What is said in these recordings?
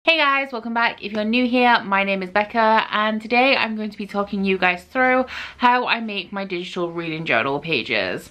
Hey guys, welcome back. If you're new here, my name is Becca and today I'm going to be talking you guys through how I make my digital reading journal pages.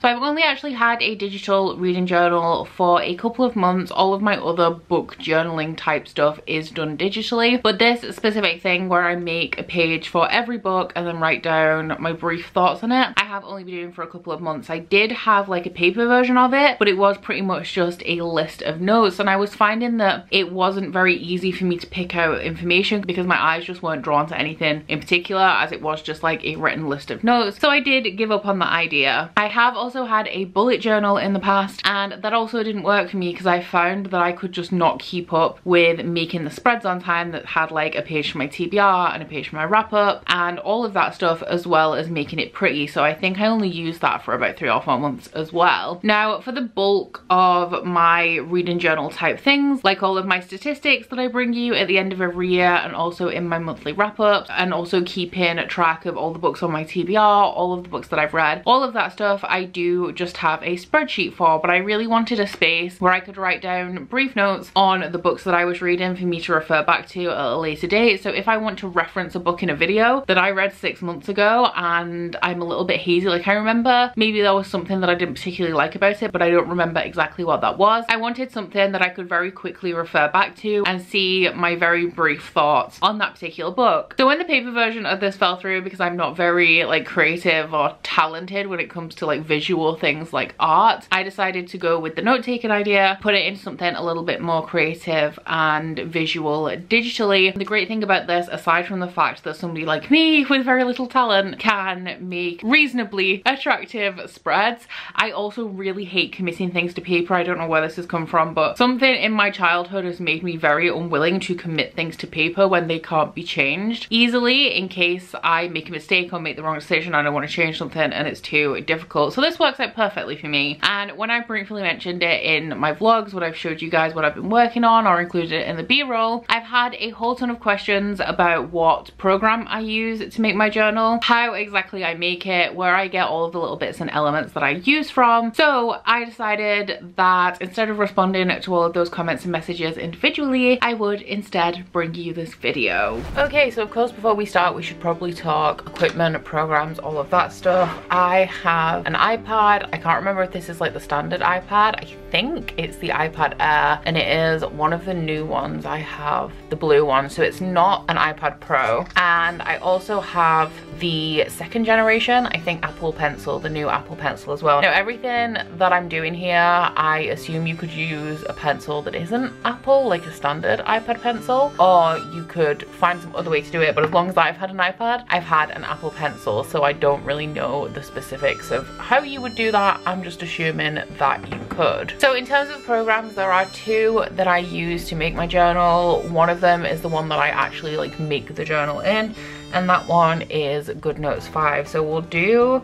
So I've only actually had a digital reading journal for a couple of months. All of my other book journaling type stuff is done digitally, but this specific thing where I make a page for every book and then write down my brief thoughts on it, I have only been doing for a couple of months. I did have like a paper version of it, but it was pretty much just a list of notes, and I was finding that it wasn't very easy for me to pick out information because my eyes just weren't drawn to anything in particular, as it was just like a written list of notes. So I did give up on the idea. I have also had a bullet journal in the past, and that also didn't work for me because I found that I could just not keep up with making the spreads on time that had like a page for my TBR and a page for my wrap up and all of that stuff, as well as making it pretty. So I think I only used that for about 3 or 4 months as well. Now for the bulk of my reading journal type things, like all of my statistics that I bring you at the end of every year and also in my monthly wrap up, and also keeping track of all the books on my TBR, all of the books that I've read, all of that stuff I do just have a spreadsheet for. But I really wanted a space where I could write down brief notes on the books that I was reading for me to refer back to at a later date. So if I want to reference a book in a video that I read 6 months ago and I'm a little bit hazy, like I remember maybe there was something that I didn't particularly like about it, but I don't remember exactly what that was, I wanted something that I could very quickly refer back to and see my very brief thoughts on that particular book. So when the paper version of this fell through, because I'm not very like creative or talented when it comes to like visual things like art, I decided to go with the note-taking idea, put it into something a little bit more creative and visual digitally. The great thing about this, aside from the fact that somebody like me with very little talent can make reasonably attractive spreads, I also really hate committing things to paper. I don't know where this has come from, but something in my childhood has made me very unwilling to commit things to paper when they can't be changed easily, in case I make a mistake or make the wrong decision and I want to change something and it's too difficult. So this works out perfectly for me. And when I briefly mentioned it in my vlogs, when I've showed you guys what I've been working on or included it in the b-roll, I've had a whole ton of questions about what program I use to make my journal, how exactly I make it, where I get all of the little bits and elements that I use from. So I decided that instead of responding to all of those comments and messages individually, I would instead bring you this video. Okay, so of course before we start we should probably talk equipment, programs, all of that stuff. I have an iPad. I can't remember if this is like the standard iPad. I think it's the iPad Air, and it is one of the new ones. I have the blue one, so it's not an iPad Pro. And I also have the second generation, I think, Apple Pencil, the new Apple Pencil as well. Now everything that I'm doing here, I assume you could use a pencil that isn't Apple, like a standard iPad pencil, or you could find some other way to do it. But as long as I've had an iPad, I've had an Apple Pencil, so I don't really know the specifics of how you would do that. I'm just assuming that you could. So in terms of programs, there are 2 that I use to make my journal. One of them is the one that I actually like make the journal in, and that one is GoodNotes 5. So we'll do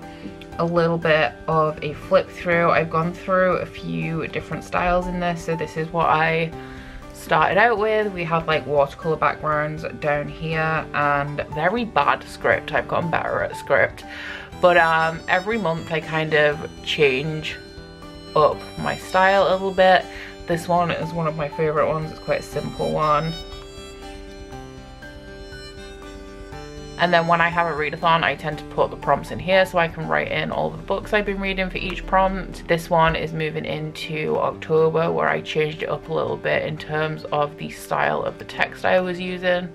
a little bit of a flip through. I've gone through a few different styles in this. So this is what I started out with. We have like watercolor backgrounds down here and very bad Scribd. I've gotten better at Scribd, but every month I kind of change up my style a little bit. This one is one of my favorite ones. It's quite a simple one. And then when I have a readathon, I tend to put the prompts in here so I can write in all the books I've been reading for each prompt. This one is moving into October, where I changed it up a little bit in terms of the style of the text I was using.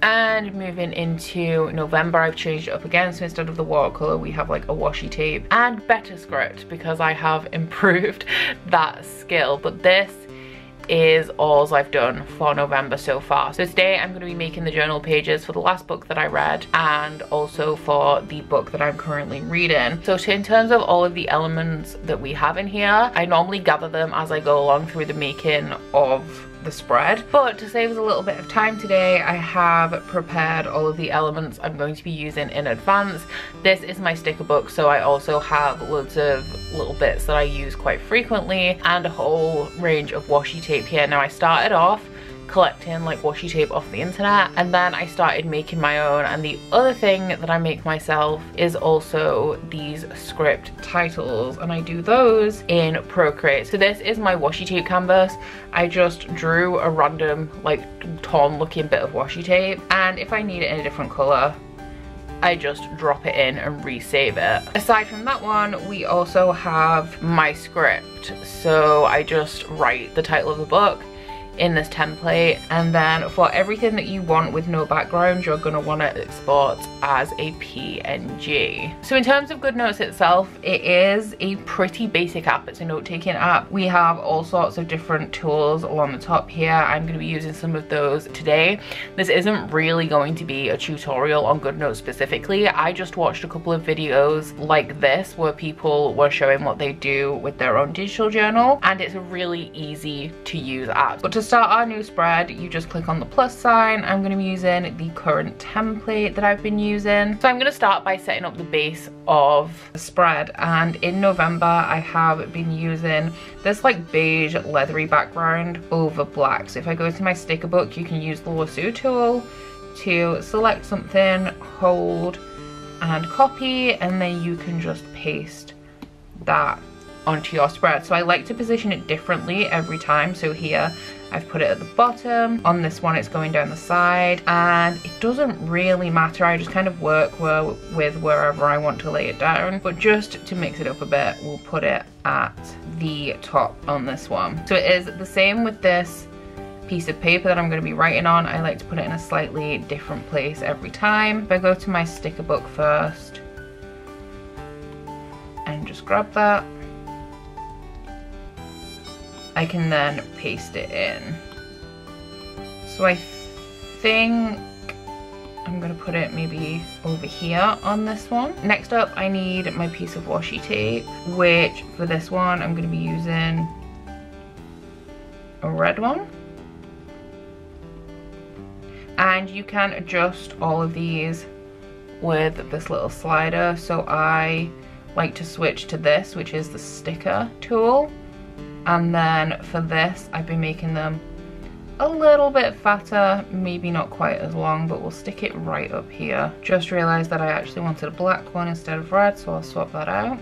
And moving into November, I've changed it up again. So instead of the watercolor, we have like a washi tape and better Scribd, because I have improved that skill. But this is all I've done for November so far. So today I'm going to be making the journal pages for the last book that I read and also for the book that I'm currently reading. So in terms of all of the elements that we have in here, I normally gather them as I go along through the making of the spread, but to save us a little bit of time today, I have prepared all of the elements I'm going to be using in advance. This is my sticker book, so I also have loads of little bits that I use quite frequently and a whole range of washi tape here. Now I started off collecting like washi tape off the internet, and then I started making my own. And the other thing that I make myself is also these Scribd titles, and I do those in Procreate. So this is my washi tape canvas. I just drew a random like torn looking bit of washi tape, and if I need it in a different color, I just drop it in and resave it. Aside from that one, we also have my Scribd. So I just write the title of the book in this template, and then for everything that you want with no background, you're going to want to export as a PNG. So in terms of GoodNotes itself, it is a pretty basic app. It's a note-taking app. We have all sorts of different tools along the top here. I'm going to be using some of those today. This isn't really going to be a tutorial on GoodNotes specifically. I just watched a couple of videos like this where people were showing what they do with their own digital journal, and it's a really easy to use app. But to start our new spread, you just click on the plus sign. I'm going to be using the current template that I've been using. So I'm going to start by setting up the base of the spread, and in November I have been using this like beige leathery background over black. So if I go to my sticker book, you can use the lasso tool to select something, hold and copy, and then you can just paste that onto your spread. So I like to position it differently every time. So here I've put it at the bottom. On this one it's going down the side, and it doesn't really matter. I just kind of work with wherever I want to lay it down, but just to mix it up a bit, we'll put it at the top on this one. So it is the same with this piece of paper that I'm going to be writing on. I like to put it in a slightly different place every time. If I go to my sticker book first and just grab that, I can then paste it in. So I think I'm gonna put it maybe over here on this one. Next up, I need my piece of washi tape, which for this one, I'm gonna be using a red one. And you can adjust all of these with this little slider. So I like to switch to this, which is the sticker tool. And then for this, I've been making them a little bit fatter, maybe not quite as long, but we'll stick it right up here. Just realized that I actually wanted a black one instead of red, so I'll swap that out.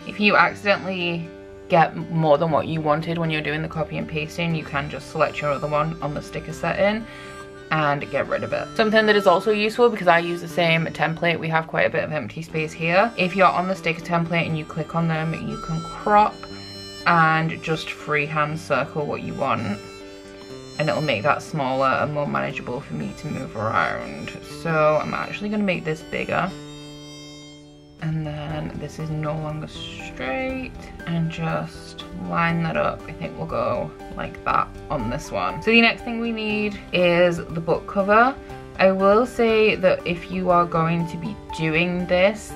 If you accidentally get more than what you wanted when you're doing the copy and pasting, you can just select your other one on the sticker setting and get rid of it. Something that is also useful, because I use the same template, we have quite a bit of empty space here. If you're on the sticker template and you click on them, you can crop and just freehand circle what you want, and it'll make that smaller and more manageable for me to move around. So I'm actually going to make this bigger, and then this is no longer straight, and just line that up. I think we'll go like that on this one. So the next thing we need is the book cover. I will say that if you are going to be doing this,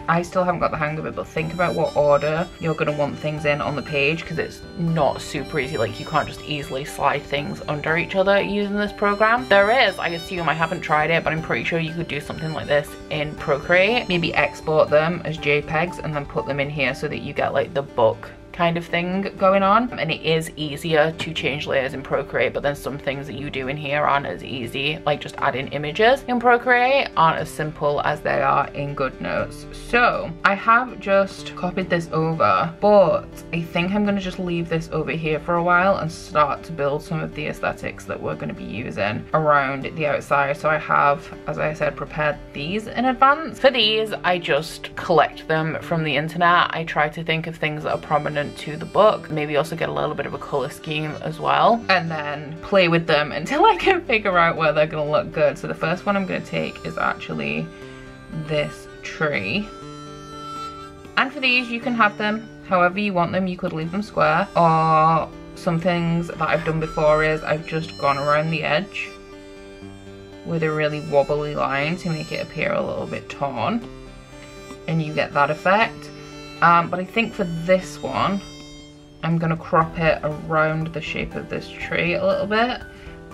I still haven't got the hang of it, but think about what order you're going to want things in on the page, because it's not super easy. Like, you can't just easily slide things under each other using this program. There is, I assume, I haven't tried it, but I'm pretty sure you could do something like this in Procreate. Maybe export them as JPEGs and then put them in here so that you get like the book kind of thing going on. And it is easier to change layers in Procreate, but then some things that you do in here aren't as easy, like just adding images in Procreate aren't as simple as they are in GoodNotes. So I have just copied this over, but I think I'm going to just leave this over here for a while and start to build some of the aesthetics that we're going to be using around the outside. So I have, as I said, prepared these in advance. For these, I just collect them from the internet. I try to think of things that are prominent to the book, maybe also get a little bit of a color scheme as well, and then play with them until I can figure out where they're gonna look good. So the first one I'm gonna take is actually this tree, and for these you can have them however you want them. You could leave them square, or some things that I've done before is I've just gone around the edge with a really wobbly line to make it appear a little bit torn, and you get that effect. But I think for this one, I'm gonna crop it around the shape of this tree a little bit,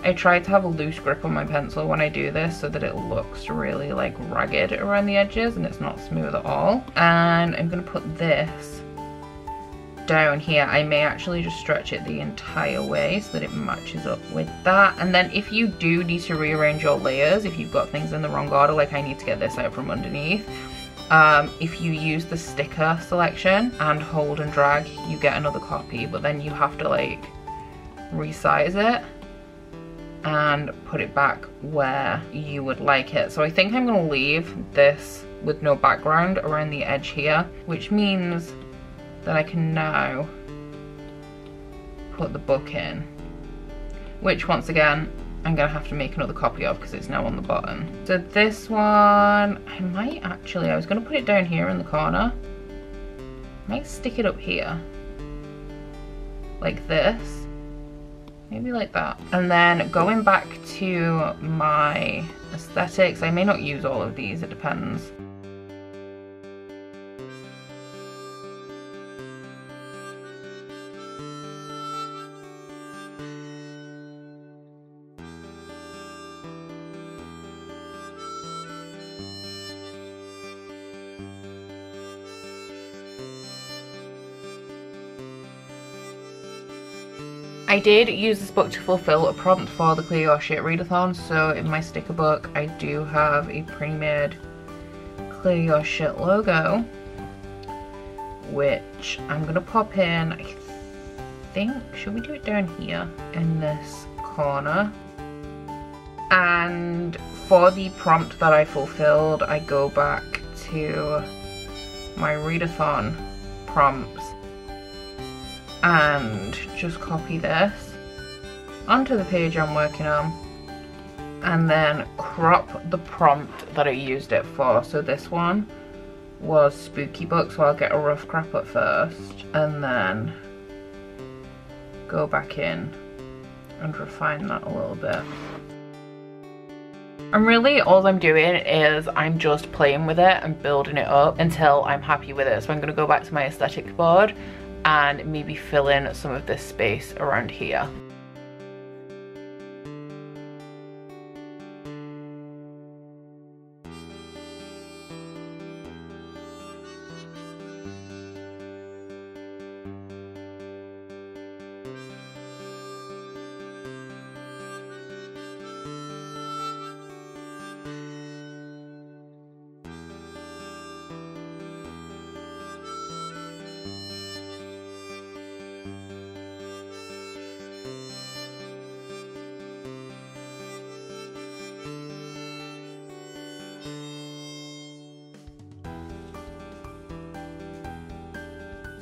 I try to have a loose grip on my pencil when I do this so that it looks really like ragged around the edges and it's not smooth at all. And I'm gonna put this down here. I may actually just stretch it the entire way so that it matches up with that. And then if you do need to rearrange your layers, if you've got things in the wrong order, like I need to get this out from underneath, if you use the sticker selection and hold and drag, you get another copy, but then you have to like resize it and put it back where you would like it. So I think I'm going to leave this with no background around the edge here, which means that I can now put the book in, which once again I'm gonna have to make another copy of because it's now on the bottom. So this one, I was gonna put it down here in the corner. I might stick it up here, like this, maybe like that. And then going back to my aesthetics, I may not use all of these, it depends. I did use this book to fulfill a prompt for the Clear Your Shit readathon, so in my sticker book I do have a pre-made Clear Your Shit logo, which I'm gonna pop in. I think, should we do it down here in this corner? And for the prompt that I fulfilled, I go back to my readathon prompts and just copy this onto the page I'm working on and then crop the prompt that I used it for. So this one was spooky book, so I'll get a rough crop at first and then go back in and refine that a little bit. And really all I'm doing is I'm just playing with it and building it up until I'm happy with it. So I'm going to go back to my aesthetics board and maybe fill in some of this space around here.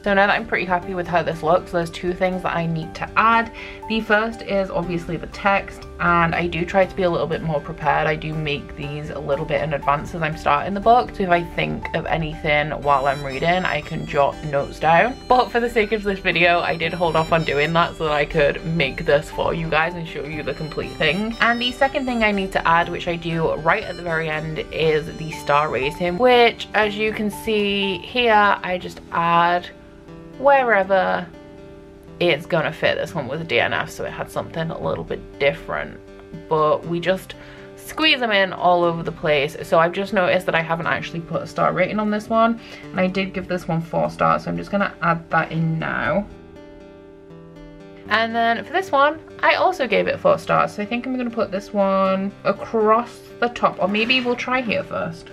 So now that I'm pretty happy with how this looks, there's two things that I need to add. The first is obviously the text, and I do try to be a little bit more prepared. I do make these a little bit in advance as I'm starting the book, so if I think of anything while I'm reading, I can jot notes down. But for the sake of this video, I did hold off on doing that so that I could make this for you guys and show you the complete thing. And the second thing I need to add, which I do right at the very end, is the star rating, which as you can see here, I just add wherever it's gonna fit. This one was a DNF, so it had something a little bit different, but we just squeeze them in all over the place. So I've just noticed that I haven't actually put a star rating on this one, and I did give this one 4 stars, so I'm just gonna add that in now. And then for this one, I also gave it 4 stars, so I think I'm gonna put this one across the top, or maybe we'll try here first.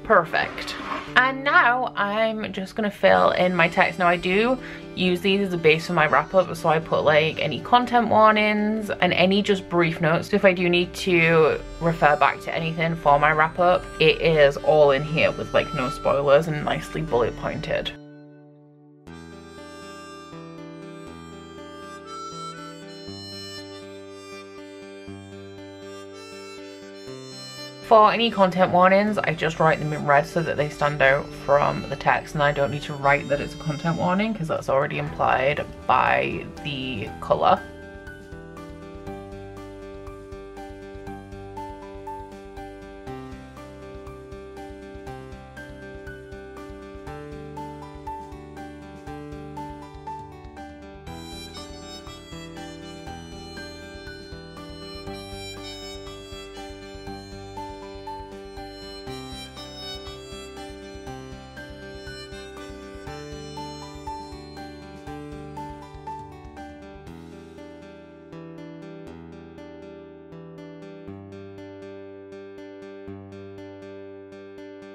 Perfect. And now I'm just gonna fill in my text. Now I do use these as a base for my wrap up, so I put like any content warnings and any just brief notes. So if I do need to refer back to anything for my wrap up, it is all in here with like no spoilers and nicely bullet pointed. For any content warnings, I just write them in red so that they stand out from the text, and I don't need to write that it's a content warning because that's already implied by the colour.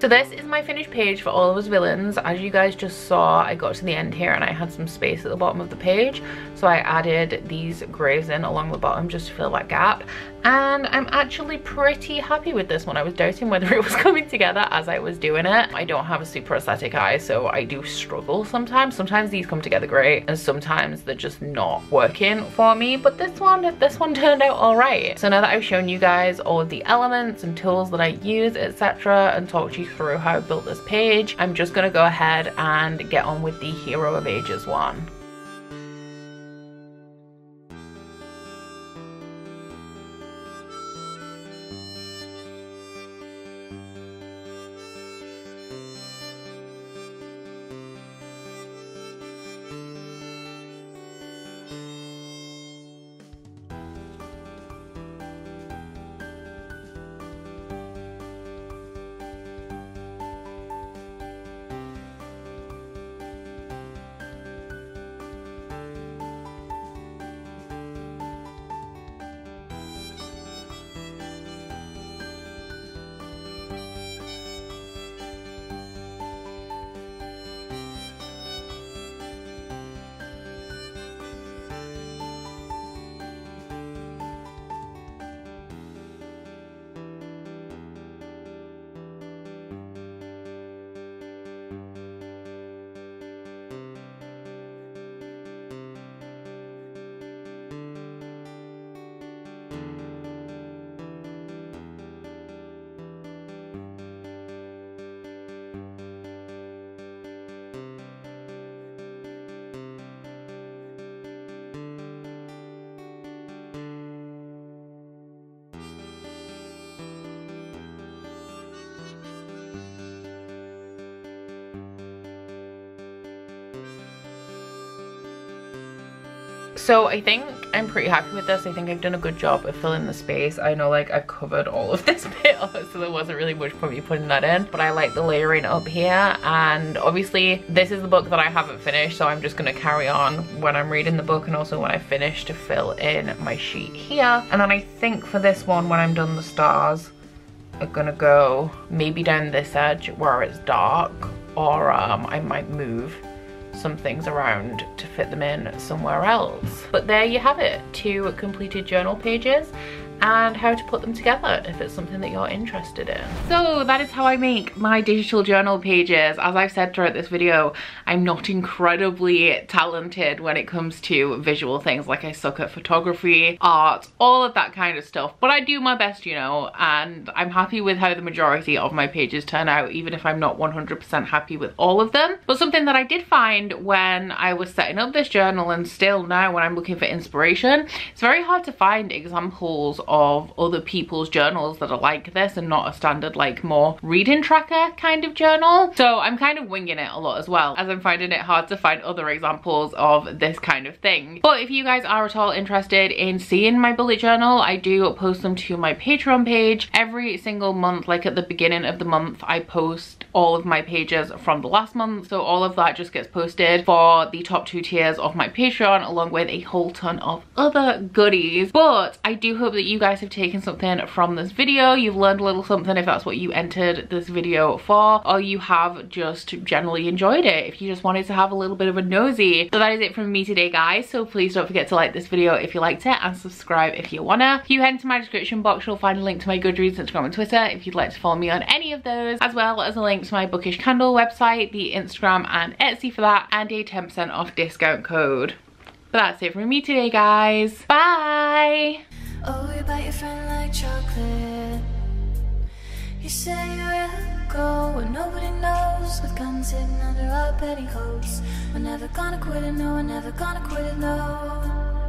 So this is my finished page for all of us villains. As you guys just saw, I got to the end here and I had some space at the bottom of the page, so I added these graves in along the bottom just to fill that gap. And I'm actually pretty happy with this one. I was doubting whether it was coming together as I was doing it. I don't have a super aesthetic eye, so I do struggle sometimes. Sometimes these come together great and sometimes they're just not working for me, but this one turned out all right. So now that I've shown you guys all of the elements and tools that I use, etc., and talked you through how I built this page, I'm just gonna go ahead and get on with the Hero of Ages one. So I think I'm pretty happy with this. I think I've done a good job of filling the space. I know like I've covered all of this bit up, so there wasn't really much point me putting that in, but I like the layering up here. And obviously this is the book that I haven't finished, so I'm just gonna carry on when I'm reading the book and also when I finish to fill in my sheet here. And then I think for this one, when I'm done, the stars are gonna go maybe down this edge where it's dark, or I might move some things around to fit them in somewhere else. But there you have it, 2 completed journal pages and how to put them together if it's something that you're interested in. So that is how I make my digital journal pages. As I've said throughout this video, I'm not incredibly talented when it comes to visual things. Like, I suck at photography, art, all of that kind of stuff, but I do my best, you know, and I'm happy with how the majority of my pages turn out, even if I'm not 100% happy with all of them. But something that I did find when I was setting up this journal, and still now when I'm looking for inspiration, it's very hard to find examples of other people's journals that are like this and not a standard like more reading tracker kind of journal. So I'm kind of winging it a lot as well, as I'm finding it hard to find other examples of this kind of thing. But if you guys are at all interested in seeing my bullet journal, I do post them to my Patreon page every single month. Like at the beginning of the month, I post all of my pages from the last month, so all of that just gets posted for the top 2 tiers of my Patreon, along with a whole ton of other goodies. But I do hope that you guys have taken something from this video. You've learned a little something if that's what you entered this video for, or you have just generally enjoyed it if you just wanted to have a little bit of a nosy. So that is it from me today, guys. So please don't forget to like this video if you liked it, and subscribe if you wanna. If you head into my description box, you'll find a link to my Goodreads, Instagram and Twitter if you'd like to follow me on any of those, as well as a link to my Bookish Candle website, the Instagram and Etsy for that, and a 10% off discount code. But that's it from me today, guys. Bye! Oh, you bite your friend like chocolate. You say you're a go and nobody knows, with guns hidden under our petticoats. We're never gonna quit it, no, we're never gonna quit it, no.